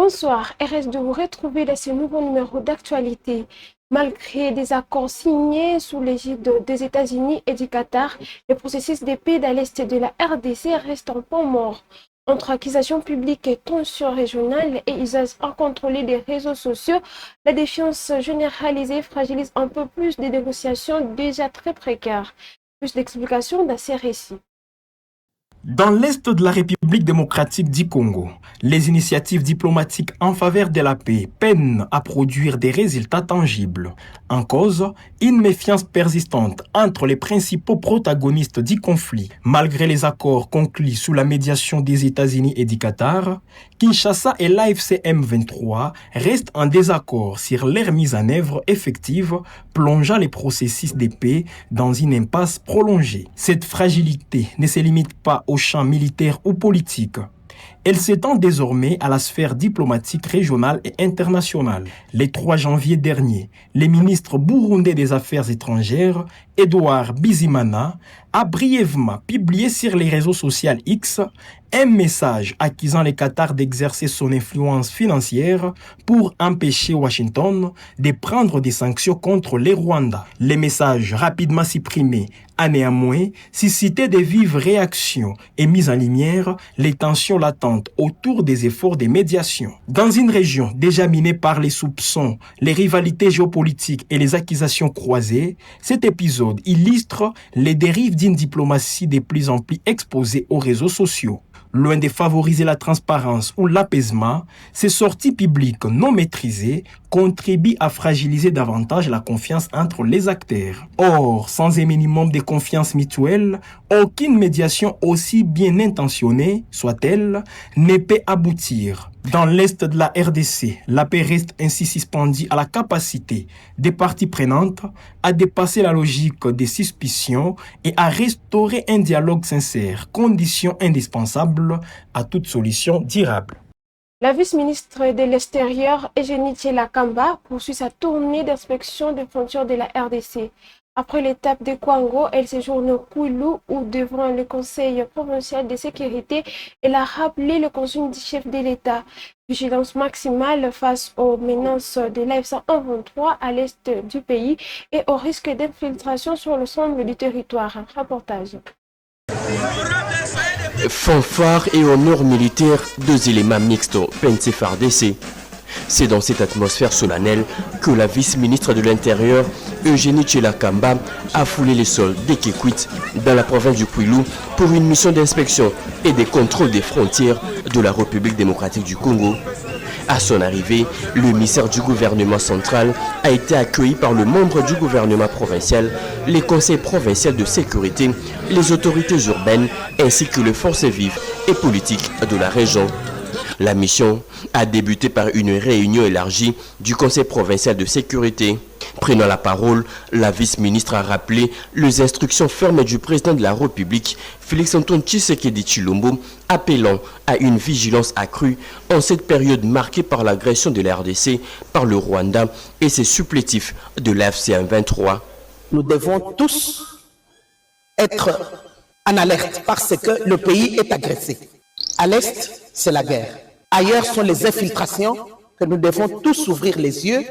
Bonsoir, RS de vous retrouver dans ce nouveau numéro d'actualité. Malgré des accords signés sous l'égide des États-Unis et du Qatar, le processus de paix dans l'Est de la RDC reste en point mort. Entre accusations publiques et tensions régionales et usage incontrôlé des réseaux sociaux, la défiance généralisée fragilise un peu plus des négociations déjà très précaires. Plus d'explications dans ces récits. Dans l'Est de la République démocratique du Congo, les initiatives diplomatiques en faveur de la paix peinent à produire des résultats tangibles. En cause, une méfiance persistante entre les principaux protagonistes du conflit. Malgré les accords conclus sous la médiation des États-Unis et du Qatar, Kinshasa et l'AFC M23 restent en désaccord sur leur mise en œuvre effective, plongeant les processus de paix dans une impasse prolongée. Cette fragilité ne se limite pas au champ militaire ou politique. Elle s'étend désormais à la sphère diplomatique régionale et internationale. Le 3 janvier dernier, le ministre burundais des Affaires étrangères, Edouard Bizimana, a brièvement publié sur les réseaux sociaux X un message accusant le Qatar d'exercer son influence financière pour empêcher Washington de prendre des sanctions contre les Rwanda. Le message, rapidement supprimé, a néanmoins suscité de vives réactions et mis en lumière les tensions latentes autour des efforts de médiation. Dans une région déjà minée par les soupçons, les rivalités géopolitiques et les accusations croisées, cet épisode illustre les dérives d'une diplomatie de plus en plus exposée aux réseaux sociaux. Loin de favoriser la transparence ou l'apaisement, ces sorties publiques non maîtrisées contribuent à fragiliser davantage la confiance entre les acteurs. Or, sans un minimum de confiance mutuelle, aucune médiation aussi bien intentionnée soit-elle ne peut aboutir. Dans l'Est de la RDC, la paix reste ainsi suspendue à la capacité des parties prenantes à dépasser la logique des suspicions et à restaurer un dialogue sincère, condition indispensable à toute solution durable. La vice-ministre de l'Extérieur, Eugénie Tshela-Kamba, poursuit sa tournée d'inspection des frontières de la RDC. Après l'étape de Kwango, elle séjourne au Kwilu où, devant le Conseil provincial de sécurité, elle a rappelé le consigne du chef de l'État. Vigilance maximale face aux menaces de l'AFC M23 à l'est du pays et au risque d'infiltration sur l'ensemble du territoire. Un reportage. Fanfare et honneur militaire, deux éléments mixtes, PNC-FARDC. C'est dans cette atmosphère solennelle que la vice-ministre de l'Intérieur, Eugénie Tshela-Kamba, a foulé les sols d'Ekekwit dans la province du Kwilu pour une mission d'inspection et de contrôle des frontières de la République démocratique du Congo. À son arrivée, le ministère du gouvernement central a été accueilli par le membre du gouvernement provincial, les conseils provinciaux de sécurité, les autorités urbaines ainsi que les forces vives et politiques de la région. La mission a débuté par une réunion élargie du Conseil provincial de sécurité. Prenant la parole, la vice-ministre a rappelé les instructions fermes du président de la République, Félix-Antoine Tshisekedi Tshilombo, appelant à une vigilance accrue en cette période marquée par l'agression de la RDC par le Rwanda et ses supplétifs de l'AFC M23. Nous devons tous être en alerte parce que le pays est agressé. À l'Est, c'est la guerre. Ailleurs sont les infiltrations que nous devons tous ouvrir les yeux.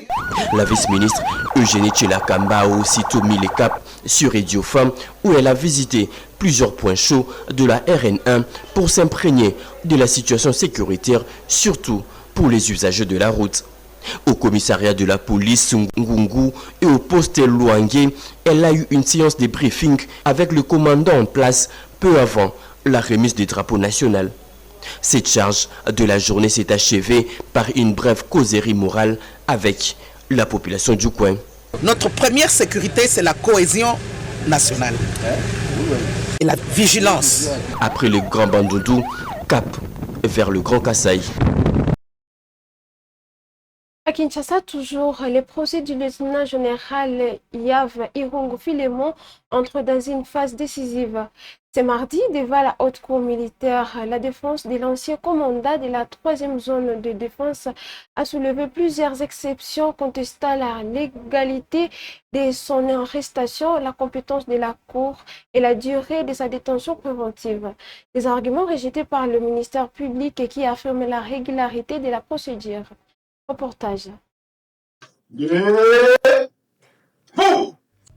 La vice-ministre Eugénie Tshela-Kamba a aussitôt mis les caps sur Idiofam où elle a visité plusieurs points chauds de la RN1 pour s'imprégner de la situation sécuritaire, surtout pour les usagers de la route. Au commissariat de la police Ngungu et au poste Luangue, elle a eu une séance de briefing avec le commandant en place peu avant la remise du drapeau national. Cette charge de la journée s'est achevée par une brève causerie morale avec la population du coin. Notre première sécurité, c'est la cohésion nationale et la vigilance. Après le Grand Bandundu, cap vers le Grand Kasaï. À Kinshasa, toujours, les procès du lieutenant général Yves Irungu Filemon entrent dans une phase décisive. Ce mardi, devant la haute cour militaire, la défense de l'ancien commandant de la 3e zone de défense a soulevé plusieurs exceptions contestant la légalité de son arrestation, la compétence de la cour et la durée de sa détention préventive. Des arguments rejetés par le ministère public qui affirment la régularité de la procédure. Reportage.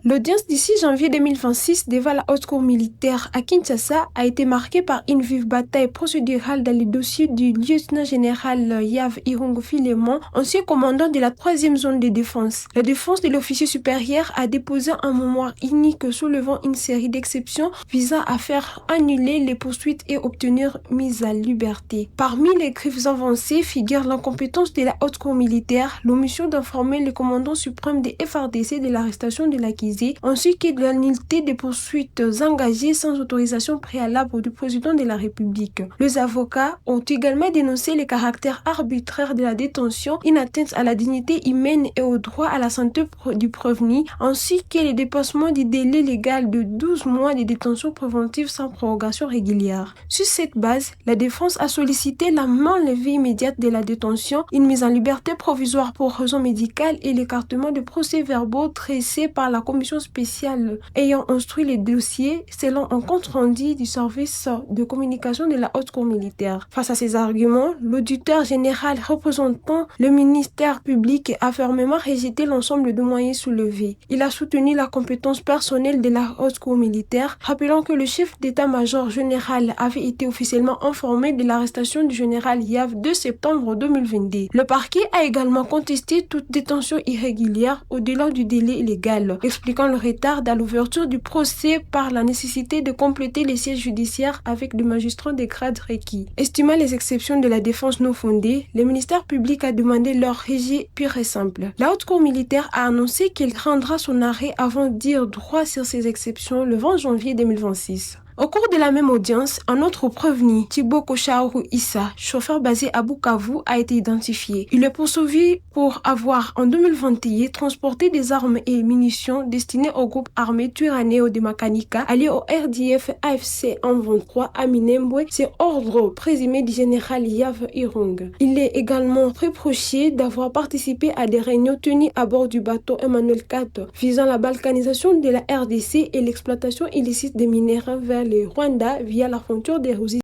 L'audience du 6 janvier 2026 devant la haute cour militaire à Kinshasa a été marquée par une vive bataille procédurale dans le dossier du lieutenant général Yves Irungu Filemon, ancien commandant de la 3e zone de défense. La défense de l'officier supérieur a déposé un mémoire unique soulevant une série d'exceptions visant à faire annuler les poursuites et obtenir mise à liberté. Parmi les griefs avancés figure l'incompétence de la haute cour militaire, l'omission d'informer le commandant suprême des FARDC de l'arrestation de l'accusé, ainsi que de la nullité des poursuites engagées sans autorisation préalable du président de la République. Les avocats ont également dénoncé le caractère arbitraire de la détention, une atteinte à la dignité humaine et au droit à la santé du prévenu, ainsi que le dépassement du délai légal de 12 mois de détention préventive sans prorogation régulière. Sur cette base, la défense a sollicité la main-levée immédiate de la détention, une mise en liberté provisoire pour raison médicale et l'écartement de procès-verbaux tracés par la commission spéciale ayant instruit les dossiers selon un compte-rendu du service de communication de la haute cour militaire. Face à ces arguments, l'auditeur général représentant le ministère public a fermement rejeté l'ensemble des moyens soulevés. Il a soutenu la compétence personnelle de la haute cour militaire, rappelant que le chef d'état-major général avait été officiellement informé de l'arrestation du général Yves 2 septembre 2022. Le parquet a également contesté toute détention irrégulière au-delà du délai légal, expliquant le retard à l'ouverture du procès par la nécessité de compléter les sièges judiciaires avec des magistrats des grades requis. Estimant les exceptions de la défense non fondées, le ministère public a demandé leur rejet pur et simple. La haute cour militaire a annoncé qu'il rendra son arrêt avant de dire droit sur ces exceptions le 20 janvier 2026. Au cours de la même audience, un autre prévenu, Thibaut Kochaourou Issa, chauffeur basé à Bukavu, a été identifié. Il est poursuivi pour avoir, en 2021, transporté des armes et munitions destinées au groupe armé Twirwaneho de Makanika, allié au RDF AFC 123 à Minembwe, c'est ordre présumé du général Yves Irungu. Il est également reproché d'avoir participé à des réunions tenues à bord du bateau Emmanuel IV, visant la balkanisation de la RDC et l'exploitation illicite des minéraux vers le Rwanda via la frontière des Russes.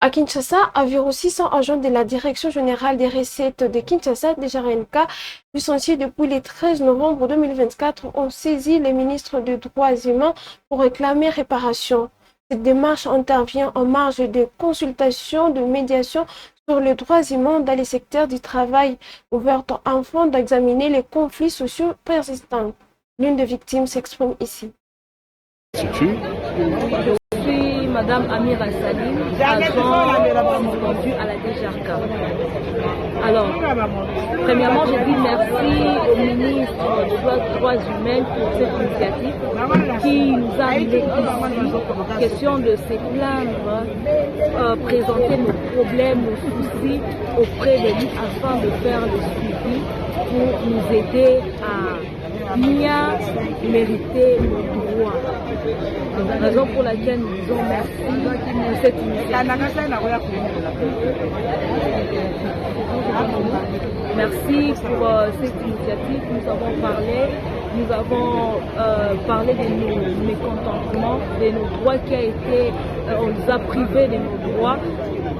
À Kinshasa, environ 600 agents de la Direction générale des recettes de Kinshasa, DGRNK, licenciés depuis le 13 novembre 2024, ont saisi les ministres des droits humains pour réclamer réparation. Cette démarche intervient en marge de consultations de médiation sur les droits humains dans les secteurs du travail, ouvertes afin d'examiner les conflits sociaux persistants. L'une des victimes s'exprime ici. Je suis Madame Amira Salim, agent suspendu à la DGRK. Alors, premièrement, je dis merci au ministre des Droits humains pour cette initiative qui nous a amené ici. Question de se plaindre, présenter nos problèmes, nos soucis auprès de lui afin de faire le suivi pour nous aider à bien mériter nos droits. Donc, raison pour laquelle nous disons merci pour cette initiative. Merci pour cette initiative. Nous avons parlé de nos mécontentements, de nos droits qui a été, on nous a privés de nos droits.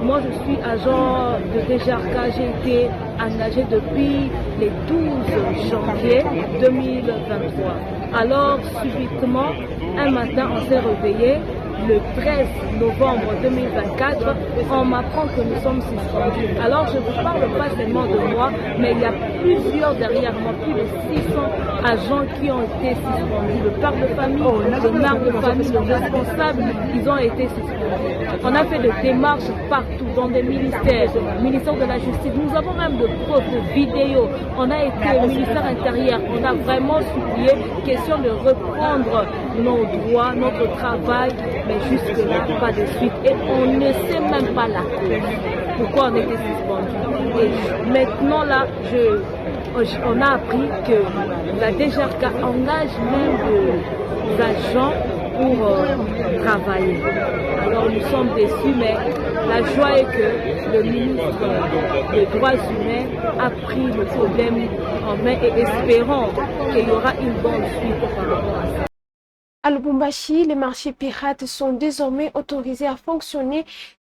Moi, je suis agent de DGRK, j'ai été engagé depuis le 12 janvier 2023. Alors, subitement, un matin, on s'est réveillé. Le 13 novembre 2024, on m'apprend que nous sommes suspendus. Alors, je ne vous parle pas seulement de moi, mais il y a plusieurs derrière moi, plus de 600 agents qui ont été suspendus. Le père de famille, le mère de famille, le responsable, ils ont été suspendus. On a fait des démarches partout, dans des ministères, le ministère de la Justice. Nous avons même de preuves, de vidéos. On a été au ministère intérieur. On a vraiment supplié, question de reprendre nos droits, notre travail, mais jusque-là, pas de suite. Et on ne sait même pas la cause. Pourquoi on était suspendu. Et maintenant, là, on a appris que la DGRK engage même des agents pour travailler. Alors nous sommes déçus, mais la joie est que le ministre des Droits humains a pris le problème en main et espérons qu'il y aura une bonne suite par rapport à ça. À Lubumbashi, les marchés pirates sont désormais autorisés à fonctionner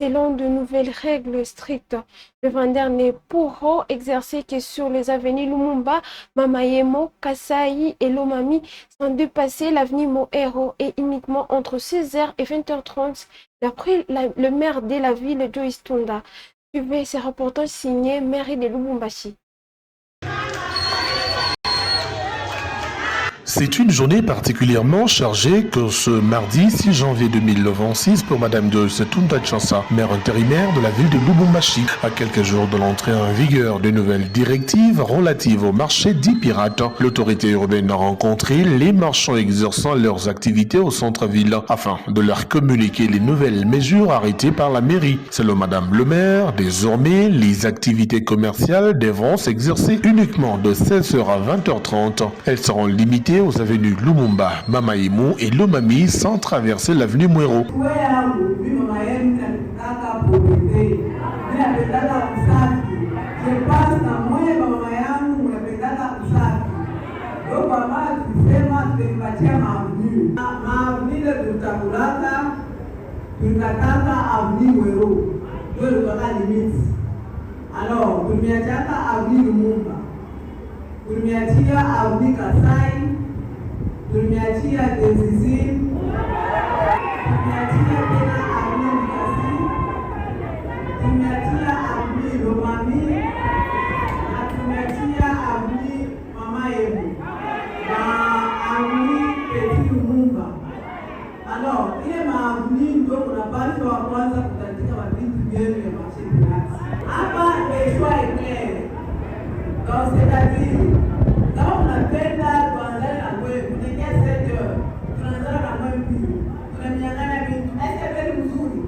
selon de nouvelles règles strictes. Les vendeurs ne pourront exercer que sur les avenues Lumumba, Mamayemo, Kasai et Lomami sans dépasser l'avenue Mohero et uniquement entre 16h et 20h30 d'après le maire de la ville Joyce Tunda. Suivez ces reportages signés mairie de Lubumbashi. C'est une journée particulièrement chargée que ce mardi 6 janvier 2026 pour Madame Joyce Tunda Chansa, maire intérimaire de la ville de Lubumbashi, à quelques jours de l'entrée en vigueur de nouvelles directives relatives au marché dits pirates. L'autorité urbaine a rencontré les marchands exerçant leurs activités au centre-ville afin de leur communiquer les nouvelles mesures arrêtées par la mairie. Selon Madame le maire, désormais, les activités commerciales devront s'exercer uniquement de 16h à 20h30. Elles seront limitées aux avenues Lumumba, Mamayemo et Lomami sans traverser l'avenue Mohero. Alors, tumeachaka avenue Lumumba, tumeachia avenue Kasai, tumeachia Desizim, tumeachia tena avenue Mikasi, tumeachia avenue Lomami na tumeachia avenue Mamayemo na avenue Petit Lumumba. Alors, ile maavenue ndio kunapaswa kwanza kutatika mavitu vyenu ya marché pirate. Hapa le choix est clair. Donc c'est-à-dire, quand on appelle là, tuanzane na wewe, kuingia 7 heures, tunaanza na wewe pili. Tunamiangana vitu. Est-ce que c'est mzuri?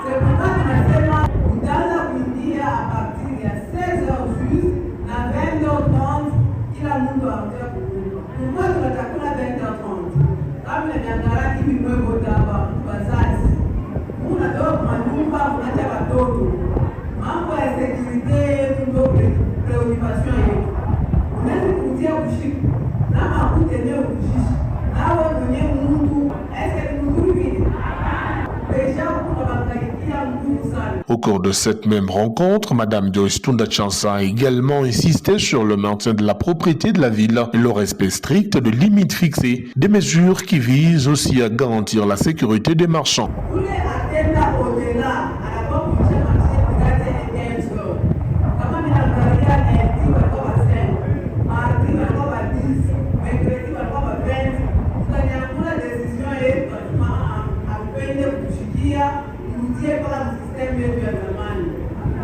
C'est pourquoi tunasema utaanza kuingia à partir ya 16 heures juste na 20h30 kila mtu aanze kunywa. Pourquoi tunatakula 20h30? Kama nimeangalia hivi mwewe hapa bazazi. Unatoka kwa nyumba unaacha watoto. Mambo ya security ndio preoccupation yetu. Unaweza kutia ushiki na makuteneo kushishi. Nawe mwenyewe mtu est-ce que mzuri vile? Déjà kuna bakaikia nguvu sana. Au cours de cette même rencontre, Madame Joyce Tunda Chansa a également insisté sur le maintien de la propriété de la ville et le respect strict de limites fixées, des mesures qui visent aussi à garantir la sécurité des marchands.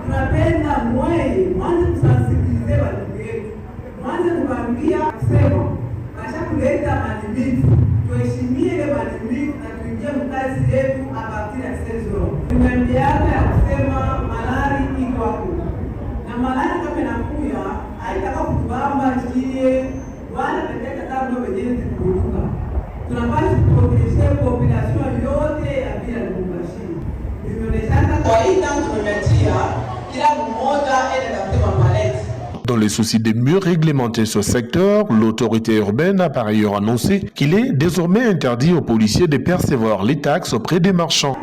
Tunapenda mwanze kusensibilize watu wetu, mwanze kuambia kusema kasha kuleta malimiti, tuheshimie ile malimiti na tuingie mkazi yetu a partir ya 16h. Tumeambiana ya kusema malari iko hapo na malari kama inakuya haitaka kutubamba chie wala peteka kama ndio wenyewe zikuruka. Tunapaswa kuproteger population yote ya bila Lubumbashi. Dans les soucis de mieux réglementer ce secteur, l'autorité urbaine a par ailleurs annoncé qu'il est désormais interdit aux policiers de percevoir les taxes auprès des marchands.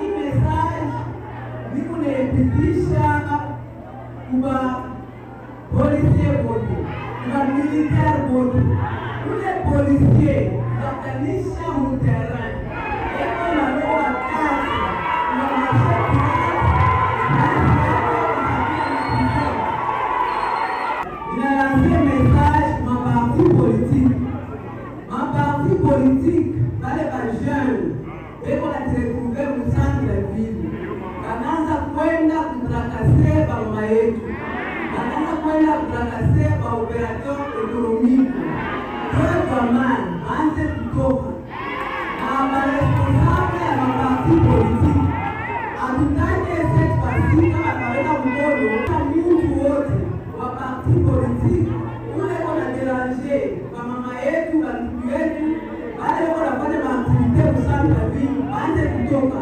Politique, pas les jeunes, et on a retrouvé au centre de la ville. Kanaanza kwenda kutrakase kwa mama yetu, kanaanza kwenda kutrakase kwa operateur économique. Kwa maana anze kutoka ule kona déranger mama yetu bandugu yetu wale wanafanya maaktivite usani na vile baanze kutoka.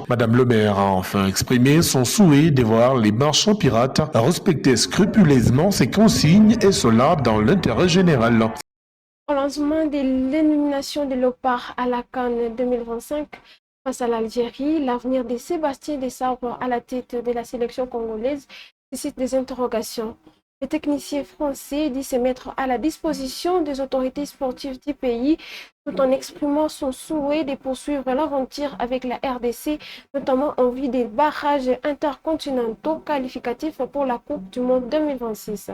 Madame le maire a enfin exprimé son souhait de voir les marchands pirates respecter scrupuleusement ces consignes et cela dans l'intérêt général. Au lancement de l'élimination de Léopard à la CAN 2025 face à l'Algérie, l'avenir de Sébastien Desabre à la tête de la sélection congolaise suscite des interrogations. Le technicien français dit se mettre à la disposition des autorités sportives du pays tout en exprimant son souhait de poursuivre l'aventure avec la RDC, notamment en vue des barrages intercontinentaux qualificatifs pour la Coupe du Monde 2026.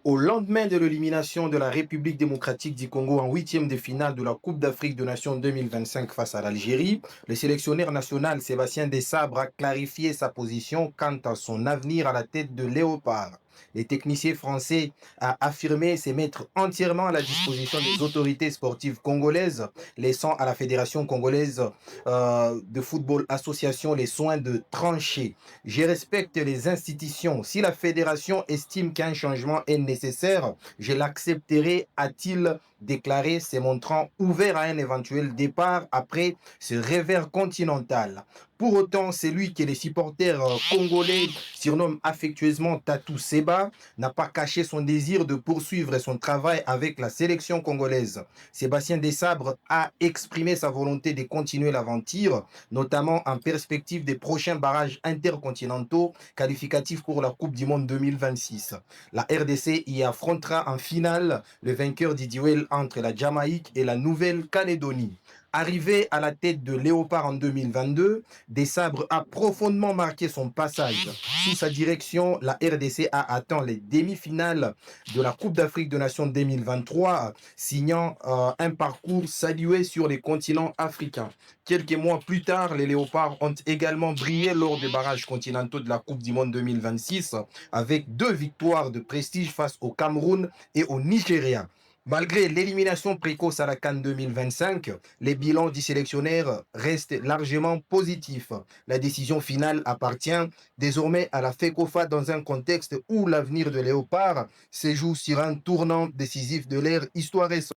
Au lendemain de l'élimination de la République démocratique du Congo en huitième de finale de la Coupe d'Afrique des Nations 2025 face à l'Algérie, le sélectionneur national Sébastien Desabre a clarifié sa position quant à son avenir à la tête de Léopard. Les techniciens français a affirmé se mettre entièrement à la disposition des autorités sportives congolaises, laissant à la Fédération congolaise de football association les soins de trancher. Je respecte les institutions. Si la fédération estime qu'un changement est nécessaire, je l'accepterai, a-t-il déclaré, se montrant ouvert à un éventuel départ après ce revers continental. Pour autant, c'est lui que les supporters congolais surnomment affectueusement Tatou Seba, n'a pas caché son désir de poursuivre son travail avec la sélection congolaise. Sébastien Desabre a exprimé sa volonté de continuer l'aventure, notamment en perspective des prochains barrages intercontinentaux qualificatifs pour la Coupe du Monde 2026. La RDC y affrontera en finale le vainqueur du duel entre la Jamaïque et la Nouvelle-Calédonie. Arrivé à la tête de Léopard en 2022, Desabre a profondément marqué son passage. Sous sa direction, la RDC a atteint les demi-finales de la Coupe d'Afrique des Nations 2023, signant un parcours salué sur les continents africains. Quelques mois plus tard, les Léopards ont également brillé lors des barrages continentaux de la Coupe du Monde 2026, avec 2 victoires de prestige face au Cameroun et au Nigeria. Malgré l'élimination précoce à la CAN 2025, les bilans du sélectionneur restent largement positifs. La décision finale appartient désormais à la FECOFA dans un contexte où l'avenir de Léopard se joue sur un tournant décisif de l'ère histoire récente.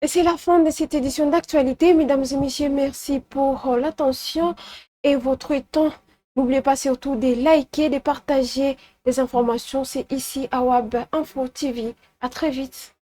Et c'est la fin de cette édition d'actualité. Mesdames et messieurs, merci pour l'attention et votre temps. N'oubliez pas surtout de liker, de partager les informations. C'est ici à WAB Info TV. À très vite.